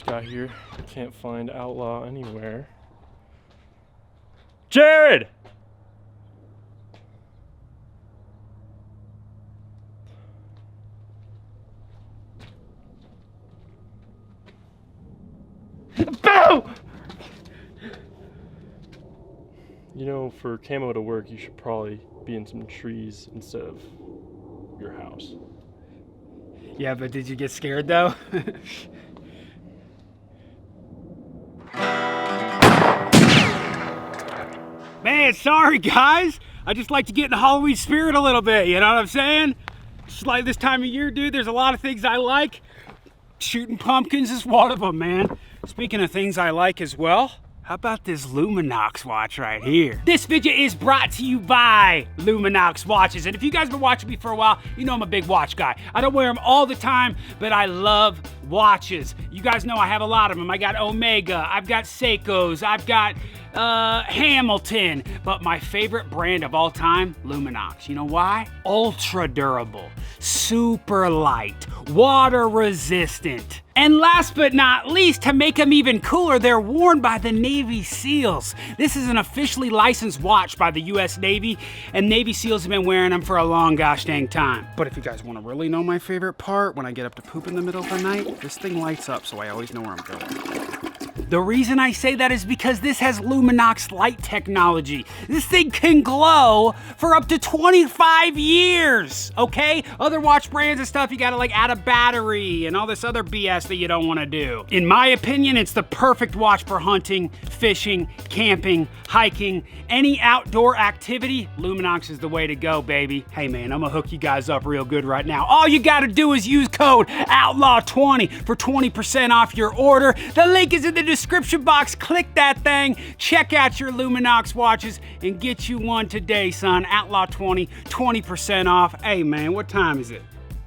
just got here. Can't find Outlaw anywhere. Jared! Bow! You know, for camo to work, you should probably be in some trees instead of your house. Yeah, but did you get scared though? Man, sorry guys. I just like to get in the Halloween spirit a little bit, you know what I'm saying? Just like this time of year, dude, there's a lot of things I like. Shooting pumpkins is one of them, man. Speaking of things I like as well, how about this Luminox watch right here? This video is brought to you by Luminox watches. And if you guys have been watching me for a while, you know I'm a big watch guy. I don't wear them all the time, but I love watches. You guys know I have a lot of them. I got Omega, I've got Seikos, I've got Hamilton, but my favorite brand of all time, Luminox. You know why? Ultra durable, super light, water resistant. And last but not least, to make them even cooler, they're worn by the Navy SEALs. This is an officially licensed watch by the US Navy, and Navy SEALs have been wearing them for a long gosh dang time. But if you guys want to really know my favorite part, when I get up to poop in the middle of the night, this thing lights up so I always know where I'm going. The reason I say that is because this has Luminox light technology. This thing can glow for up to 25 years, okay? Other watch brands and stuff, you gotta like add a battery and all this other BS that you don't wanna do. In my opinion, it's the perfect watch for hunting, fishing, camping, hiking, any outdoor activity. Luminox is the way to go, baby. Hey man, I'm gonna hook you guys up real good right now. All you gotta do is use code OUTLAW20 for 20% off your order. The link is in the description box. Click that thing, check out your Luminox watches, and get you one today, son. Outlaw20, 20% off. Hey man, what time is it?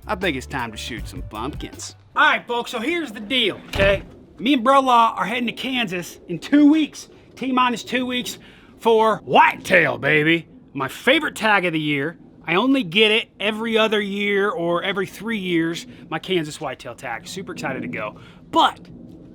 I think it's time to shoot some pumpkins. All right, folks, so here's the deal, okay? Me and Bro-Law are heading to Kansas in 2 weeks, T-minus 2 weeks, for whitetail, baby. My favorite tag of the year. I only get it every other year or every 3 years, my Kansas whitetail tag. Super excited to go. But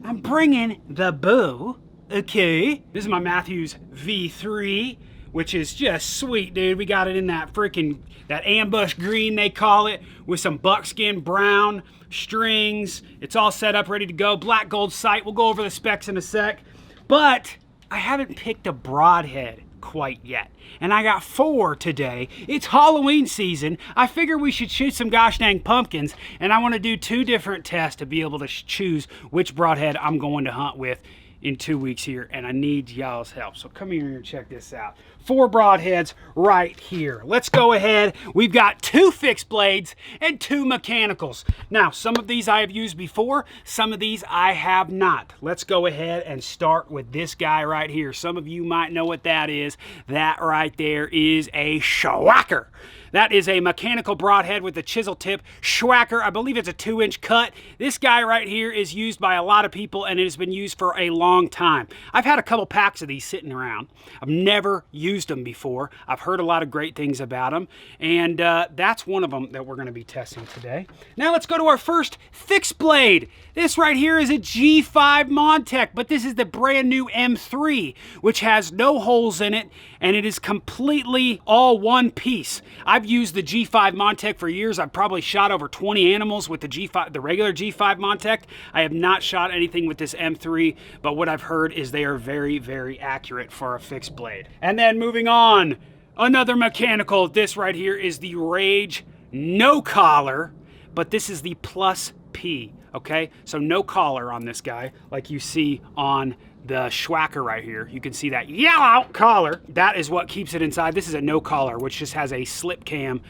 I'm bringing the bow, okay? This is my Matthews V3, which is just sweet, dude. We got it in that freaking, that ambush green, they call it, with some buckskin brown strings. It's all set up, ready to go. Black gold sight. We'll go over the specs in a sec. But I haven't picked a Broadhead quite yet. And I got 4 today. It's Halloween season. I figure we should shoot some gosh dang pumpkins, and I want to do 2 different tests to be able to choose which Broadhead I'm going to hunt with in 2 weeks here, and I need y'all's help. So come here and check this out. 4 Broadheads right here. Let's go ahead. We've got 2 fixed blades and 2 mechanicals. Now, some of these I have used before, some of these I have not. Let's go ahead and start with this guy right here. Some of you might know what that is. That right there is a Schwacker. That is a mechanical broadhead with a chisel tip. Schwacker, I believe it's a 2-inch cut. This guy right here is used by a lot of people, and it has been used for a long time. I've had a couple packs of these sitting around. I've never used them before. I've heard a lot of great things about them, and that's one of them that we're gonna be testing today. Now let's go to our first fixed blade. This right here is a G5 Montech, but this is the brand new M3, which has no holes in it, and it is completely all one piece. I've used the G5 Montech for years. I've probably shot over 20 animals with the G5, the regular G5 Montech. I have not shot anything with this M3, but what I've heard is they are very, very accurate for a fixed blade. And then moving on, another mechanical. This right here is the Rage no collar, but this is the Plus P. Okay, so no collar on this guy like you see on the Schwacker right here. You can see that yellow collar. That is what keeps it inside. This is a no collar, which just has a slip cam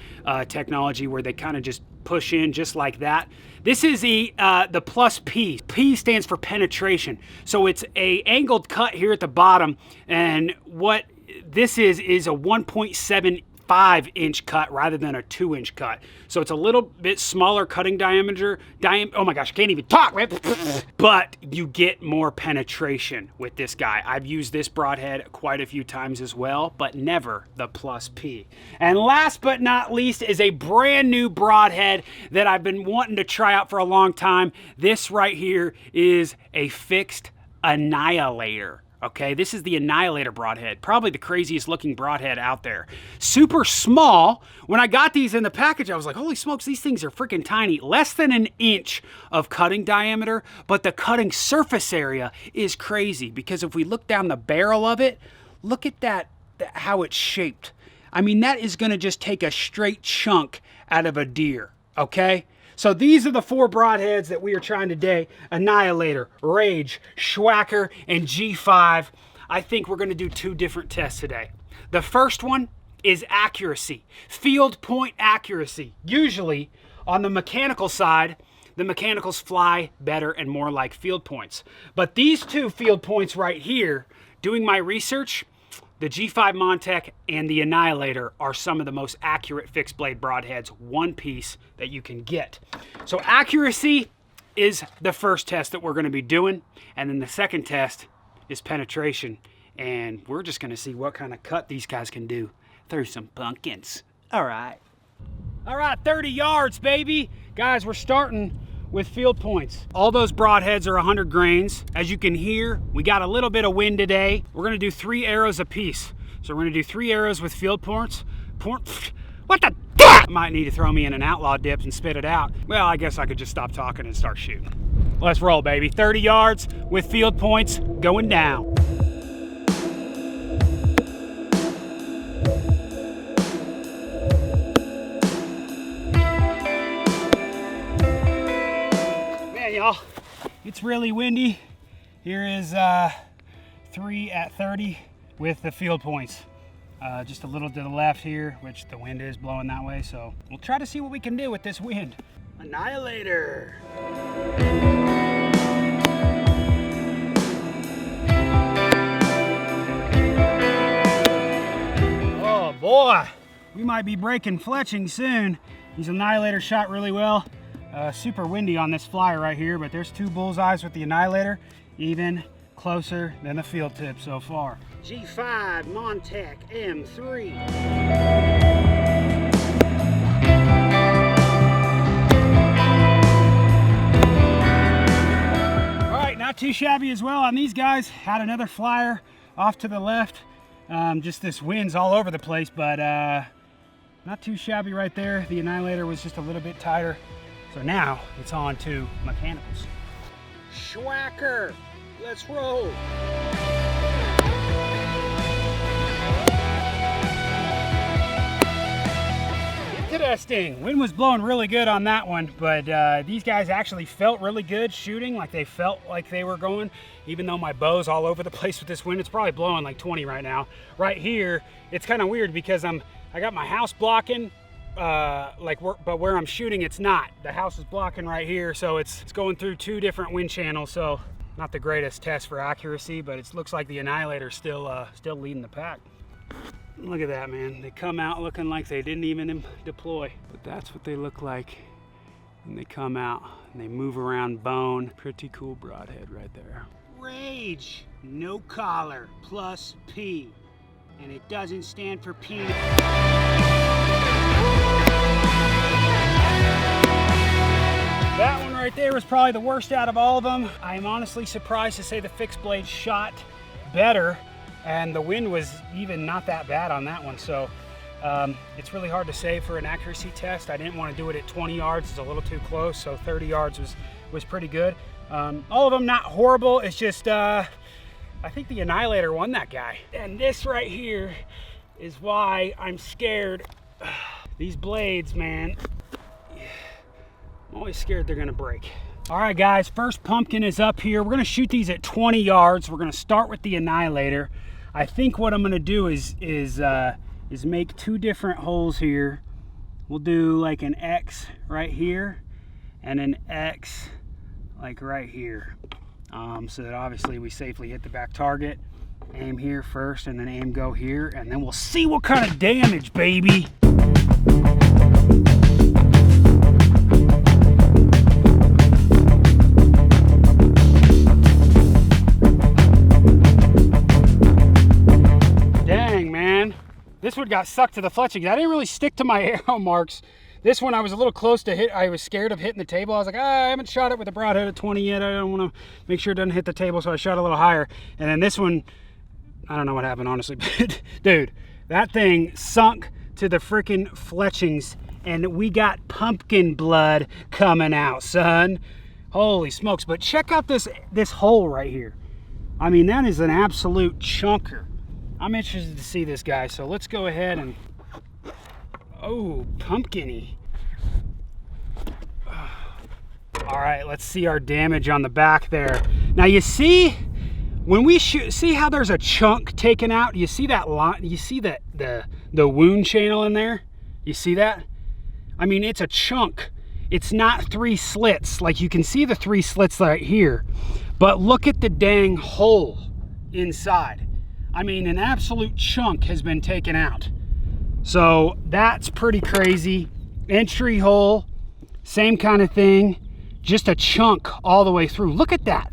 technology where they kind of just push in just like that. This is the Plus P. P stands for penetration. So it's a angled cut here at the bottom, and what this is a 1.75 5-inch cut rather than a 2-inch cut. So it's a little bit smaller cutting diameter. Oh my gosh, I can't even talk, man. But you get more penetration with this guy. I've used this broadhead quite a few times as well, but never the Plus P. And last but not least is a brand new broadhead that I've been wanting to try out for a long time. This right here is a fixed Annihilator. Okay, this is the Annihilator broadhead, probably the craziest looking broadhead out there. Super small. When I got these in the package, I was like, holy smokes, these things are freaking tiny. Less than an inch of cutting diameter, but the cutting surface area is crazy because if we look down the barrel of it, look at that how it's shaped. I mean, that is gonna just take a straight chunk out of a deer, okay? So these are the 4 broadheads that we are trying today. Annihilator, Rage, Schwacker, and G5. I think we're gonna do 2 different tests today. The first one is accuracy, field point accuracy. Usually on the mechanical side, the mechanicals fly better and more like field points. But these 2 field points right here, doing my research, the G5 Montec and the Annihilator are some of the most accurate fixed blade broadheads, one piece, that you can get. So accuracy is the first test that we're gonna be doing. And then the second test is penetration. And we're just gonna see what kind of cut these guys can do through some pumpkins. All right, 30 yards, baby. Guys, we're starting with field points. All those broadheads are 100 grains. As you can hear, we got a little bit of wind today. We're gonna do 3 arrows a piece. So we're gonna do 3 arrows with field points. What the? I might need to throw me in an Outlaw dip and spit it out. Well, I guess I could just stop talking and start shooting. Let's roll, baby. 30 yards with field points going down. Y'all, it's really windy. Here is 3 at 30 with the field points. Just a little to the left here, which the wind is blowing that way, so we'll try to see what we can do with this wind. Annihilator. Oh boy, we might be breaking fletching soon. These Annihilator shot really well. Super windy on this flyer right here, but there's 2 bullseyes with the Annihilator, even closer than the field tip so far. G5 Montec M3. All right, not too shabby as well on these guys. Had another flyer off to the left. Just this wind's all over the place, but not too shabby right there. The Annihilator was just a little bit tighter. So now it's on to mechanicals. Schwacker, let's roll. Interesting. Wind was blowing really good on that one, but these guys actually felt really good shooting, like they felt like they were going, even though my bow's all over the place with this wind. It's probably blowing like 20 right now. Right here, it's kind of weird because I got my house blocking, but where I'm shooting, it's not. The house is blocking right here, so it's going through 2 different wind channels, so not the greatest test for accuracy, but it looks like the Annihilator's still leading the pack. Look at that, man. They come out looking like they didn't even deploy, but that's what they look like when they come out and they move around bone. Pretty cool broadhead right there. Rage, no collar, Plus P, and it doesn't stand for peanut. That one right there was probably the worst out of all of them. I am honestly surprised to say the fixed blade shot better, and the wind was even not that bad on that one. So it's really hard to say for an accuracy test. I didn't want to do it at 20 yards. It's a little too close, so 30 yards was pretty good. All of them not horrible. It's just, I think the Annihilator won that guy. And this right here is why I'm scared. These blades, man, I'm always scared they're gonna break. All right, guys, first pumpkin is up here. We're gonna shoot these at 20 yards. We're gonna start with the Annihilator. I think what I'm gonna do is make 2 different holes here. We'll do like an X right here and an X like right here, so that obviously we safely hit the back target. Aim here first and then aim go here, and then we'll see what kind of damage, baby. Dang, man. This one got sucked to the fletching. I didn't really stick to my arrow marks. This one I was a little close to hit. I was scared of hitting the table. I was like, I haven't shot it with the Broadhead at 20 yet. I don't want to make sure it doesn't hit the table, so I shot a little higher. And then this one, I don't know what happened, honestly. But dude, that thing sunk to the freaking fletchings, and we got pumpkin blood coming out, son. Holy smokes. But check out this hole right here. I mean, that is an absolute chunker. I'm interested to see this guy, so let's go ahead and... Oh, pumpkin-y. All right, let's see our damage on the back there. Now you see, when we shoot, see how there's a chunk taken out? You see that line? You see that the wound channel in there? You see that? I mean, it's a chunk. It's not 3 slits. Like, you can see the 3 slits right here, but look at the dang hole inside. I mean, an absolute chunk has been taken out. So that's pretty crazy. Entry hole, same kind of thing, just a chunk all the way through. Look at that.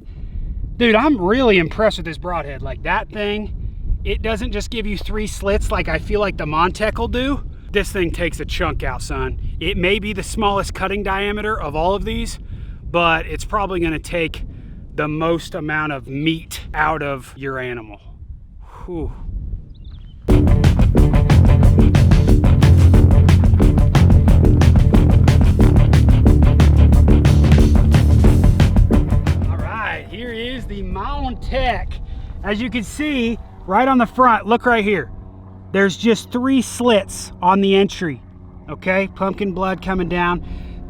Dude, I'm really impressed with this Broadhead. Like, that thing, it doesn't just give you 3 slits like I feel like the Montec will do. This thing takes a chunk out, son. It may be the smallest cutting diameter of all of these, but it's probably gonna take the most amount of meat out of your animal. Whew. Here is the Montec. As you can see, right on the front, look right here. There's just 3 slits on the entry, okay? Pumpkin blood coming down.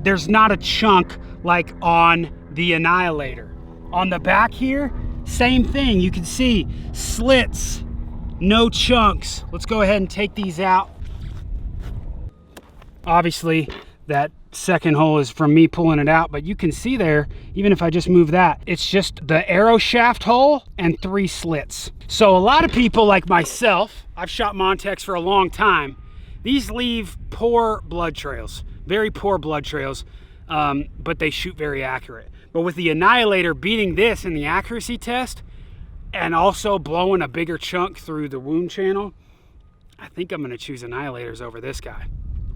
There's not a chunk like on the Annihilator. On the back here, same thing. You can see slits, no chunks. Let's go ahead and take these out. Obviously, that second hole is from me pulling it out, but you can see there, even if I just move that, it's just the arrow shaft hole and 3 slits. So a lot of people like myself, I've shot Montecs for a long time, these leave poor blood trails, very poor blood trails, but they shoot very accurate. But with the Annihilator beating this in the accuracy test and also blowing a bigger chunk through the wound channel, I think I'm gonna choose Annihilators over this guy.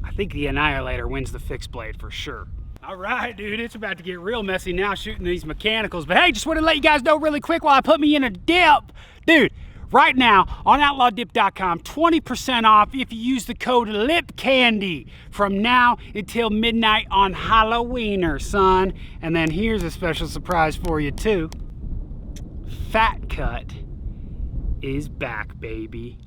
I think the Annihilator wins the fixed blade for sure. All right, dude, it's about to get real messy now shooting these mechanicals. But hey, just want to let you guys know really quick while I put me in a dip. Dude, right now on outlawdip.com, 20% off if you use the code LIPCANDY from now until midnight on Halloweener, son. And then here's a special surprise for you too. Fat Cut is back, baby.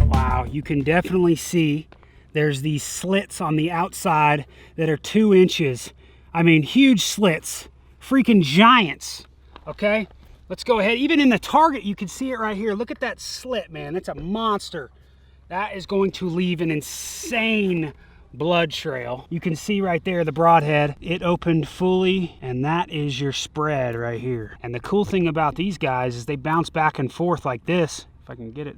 Wow, you can definitely see there's these slits on the outside that are 2 inches. I mean, huge slits, freaking giants, okay? Let's go ahead. Even in the target, you can see it right here. Look at that slit, man. That's a monster. That is going to leave an insane blood trail. You can see right there the Broadhead, it opened fully, and that is your spread right here. And the cool thing about these guys is they bounce back and forth like this. If I can get it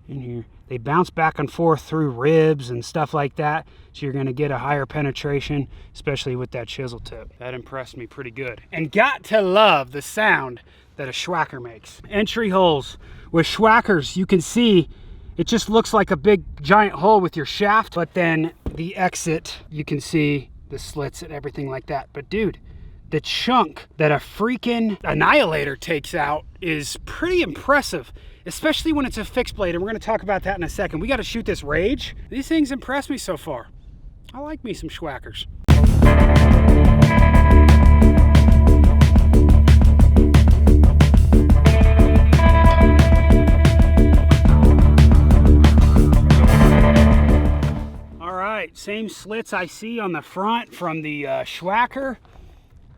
in here, they bounce back and forth through ribs and stuff like that, so you're going to get a higher penetration, especially with that chisel tip. That impressed me pretty good. And got to love the sound that a Schwacker makes. Entry holes with Schwackers, you can see it just looks like a big giant hole with your shaft, but then the exit, you can see the slits and everything like that. But dude, the chunk that a freaking Annihilator takes out is pretty impressive, especially when it's a fixed blade, and we're gonna talk about that in a second. We gotta shoot this Rage. These things impress me so far. I like me some Schwackers. Same slits I see on the front from the Schwacker,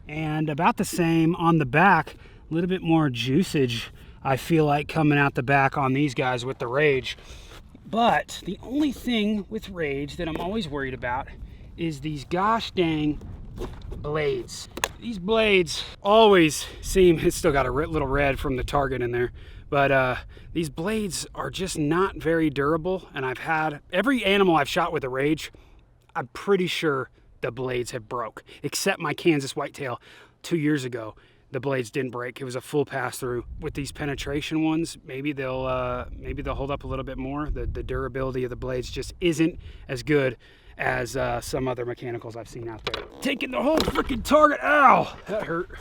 and about the same on the back. A little bit more juicage I feel like coming out the back on these guys with the Rage. But the only thing with Rage that I'm always worried about is these gosh dang blades. These blades always seem, it's still got a little red from the target in there, but these blades are just not very durable. And I've had every animal I've shot with a Rage, I'm pretty sure the blades have broke, except my Kansas whitetail 2 years ago. The blades didn't break. It was a full pass through. With these penetration ones, maybe they'll hold up a little bit more. The durability of the blades just isn't as good as some other mechanicals I've seen out there. Taking the whole freaking target. Ow, that hurt.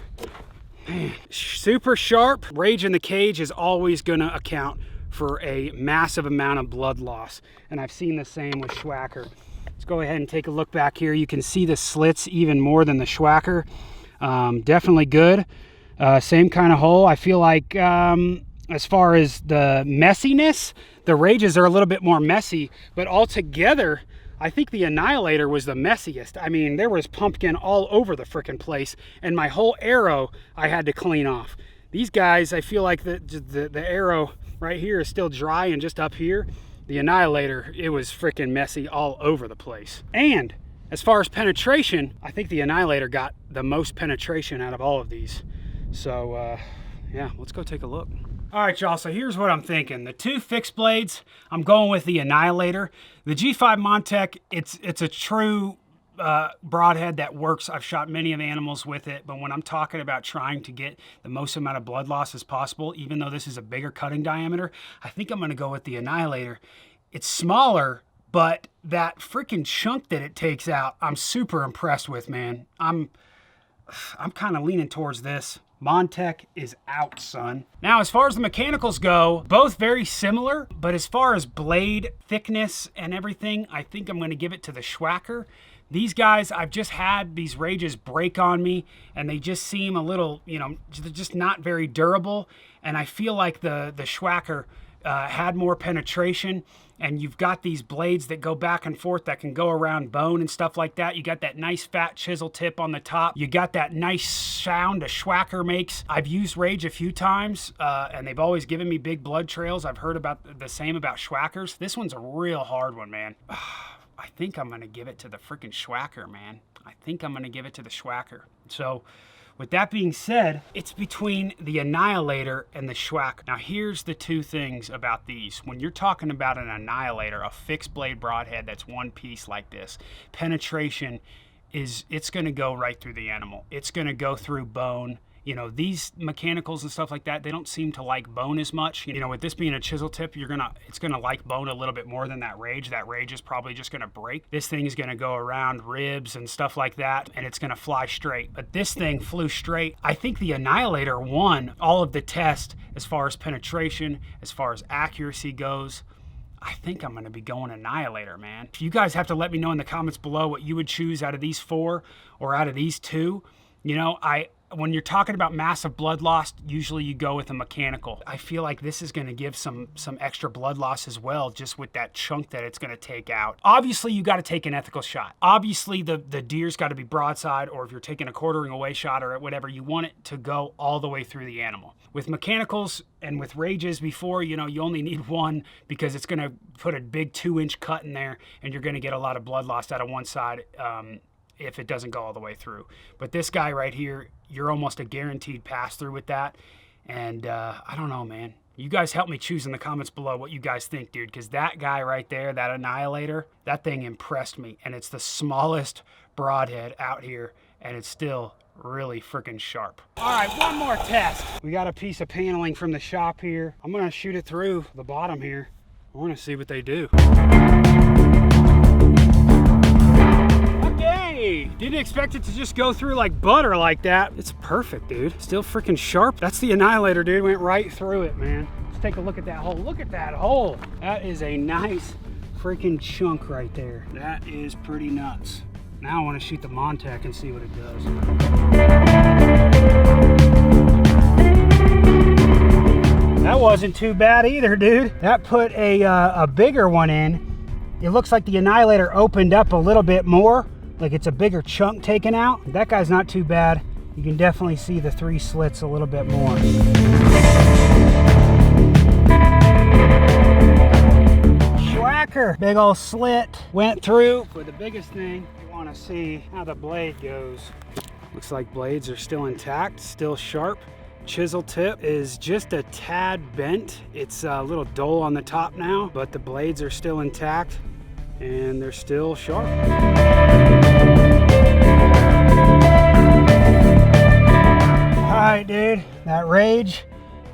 Man, super sharp. Rage in the cage is always gonna account for a massive amount of blood loss, and I've seen the same with Schwacker. Let's go ahead and take a look back here. You can see the slits even more than the Schwacker. Definitely good. Same kind of hole. I feel like as far as the messiness, the Rages are a little bit more messy, but altogether, I think the Annihilator was the messiest. I mean, there was pumpkin all over the frickin' place, and my whole arrow I had to clean off. These guys, I feel like the arrow right here is still dry, and just up here, the Annihilator, it was frickin' messy all over the place. And as far as penetration, I think the Annihilator got the most penetration out of all of these. So, yeah, let's go take a look. All right, y'all, so here's what I'm thinking. The two fixed blades, I'm going with the Annihilator. The G5 Montec, it's a true broadhead that works. I've shot many of the animals with it, but when I'm talking about trying to get the most amount of blood loss as possible, even though this is a bigger cutting diameter, I think I'm gonna go with the Annihilator. It's smaller, but that freaking chunk that it takes out, I'm super impressed with, man. I'm kind of leaning towards this. Montec is out, son. Now, as far as the mechanicals go, both very similar, but as far as blade thickness and everything, I think I'm gonna give it to the Schwacker. These guys, I've just had these Rages break on me, and they just seem a little, you know, they're just not very durable. And I feel like the Schwacker had more penetration, and you've got these blades that go back and forth that can go around bone and stuff like that. You got that nice fat chisel tip on the top. You got that nice sound a Schwacker makes. I've used Rage a few times, and they've always given me big blood trails. I've heard about the same about Schwackers. This one's a real hard one, man. I think I'm gonna give it to the freaking Schwacker, man. I think I'm gonna give it to the Schwacker. So, with that being said, it's between the Annihilator and the Schwacker. Now, here's the two things about these. When you're talking about an Annihilator, a fixed blade broadhead that's one piece like this, penetration it's gonna go right through the animal. It's gonna go through bone. You know, these mechanicals and stuff like that, they don't seem to like bone as much. You know, with this being a chisel tip, it's gonna like bone a little bit more than that Rage. That Rage is probably just gonna break. This thing is gonna go around ribs and stuff like that, and it's gonna fly straight. But this thing flew straight. I think the Annihilator won all of the tests as far as penetration, as far as accuracy goes. I think I'm gonna be going Annihilator, man. You guys have to let me know in the comments below what you would choose out of these four or out of these two. You know, when you're talking about massive blood loss, usually you go with a mechanical. I feel like this is gonna give some extra blood loss as well, just with that chunk that it's gonna take out. Obviously, you gotta take an ethical shot. Obviously, the deer's gotta be broadside, or if you're taking a quartering away shot or whatever, you want it to go all the way through the animal. With mechanicals and with Rages before, you know, you only need one because it's gonna put a big 2-inch cut in there, and you're gonna get a lot of blood loss out of one side, if it doesn't go all the way through. But this guy right here, you're almost a guaranteed pass through with that. And I don't know, man. You guys help me choose in the comments below what you guys think, dude, because that guy right there, that Annihilator, that thing impressed me. And it's the smallest broadhead out here, and it's still really freaking sharp. All right, one more test. We got a piece of paneling from the shop here. I'm gonna shoot it through the bottom here. I wanna see what they do. Didn't expect it to just go through like butter like that. It's perfect, dude. Still freaking sharp. That's the Annihilator, dude. Went right through it, man. Let's take a look at that hole. Look at that hole. That is a nice freaking chunk right there. That is pretty nuts. Now I want to shoot the Montec and see what it does. That wasn't too bad either, dude. That put a bigger one in. It looks like the Annihilator opened up a little bit more. Like it's a bigger chunk taken out. That guy's not too bad. You can definitely see the 3 slits a little bit more. cracker. Big old slit went through. For the biggest thing, you want to see how the blade goes. Looks like blades are still intact, still sharp. Chisel tip is just a tad bent. It's a little dull on the top now, but the blades are still intact and they're still sharp. All right, dude, that Rage,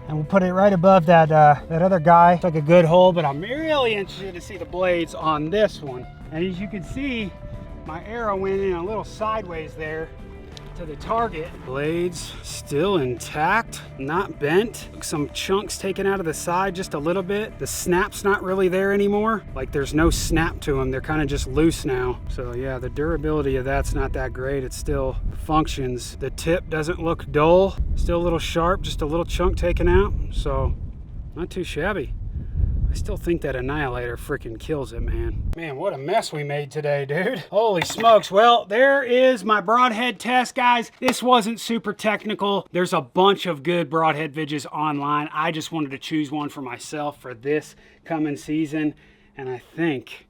and we'll put it right above that that other guy. It's like a good hole, but I'm really interested to see the blades on this one. And as you can see, my arrow went in a little sideways there to the target. Blades still intact, not bent. Some chunks taken out of the side just a little bit. The snap's not really there anymore. Like there's no snap to them. They're kind of just loose now. So yeah, the durability of that's not that great. It still functions. The tip doesn't look dull. Still a little sharp, just a little chunk taken out. So not too shabby. I still think that Annihilator freaking kills it, man. Man, what a mess we made today, dude. Holy smokes. Well, there is my Broadhead test, guys. This wasn't super technical. There's a bunch of good Broadhead vidges online. I just wanted to choose one for myself for this coming season, and I think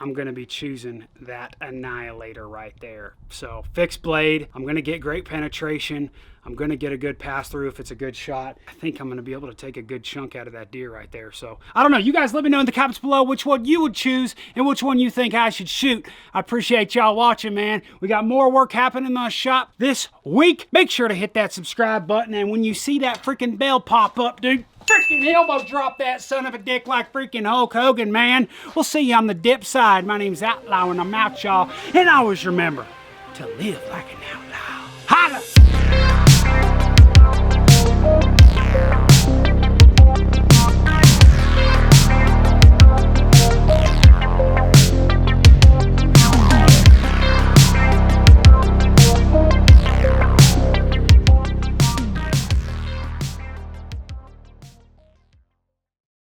I'm gonna be choosing that Annihilator right there. So fixed blade, I'm gonna get great penetration. I'm gonna get a good pass through if it's a good shot. I think I'm gonna be able to take a good chunk out of that deer right there. So I don't know, you guys let me know in the comments below which one you would choose and which one you think I should shoot. I appreciate y'all watching, man. We got more work happening in the shop this week. Make sure to hit that subscribe button, and when you see that freaking bell pop up, dude, freaking elbow drop that son of a dick like freaking Hulk Hogan, man. We'll see you on the dip side. My name's Outlaw, and I'm out, y'all. And always remember to live like an outlaw.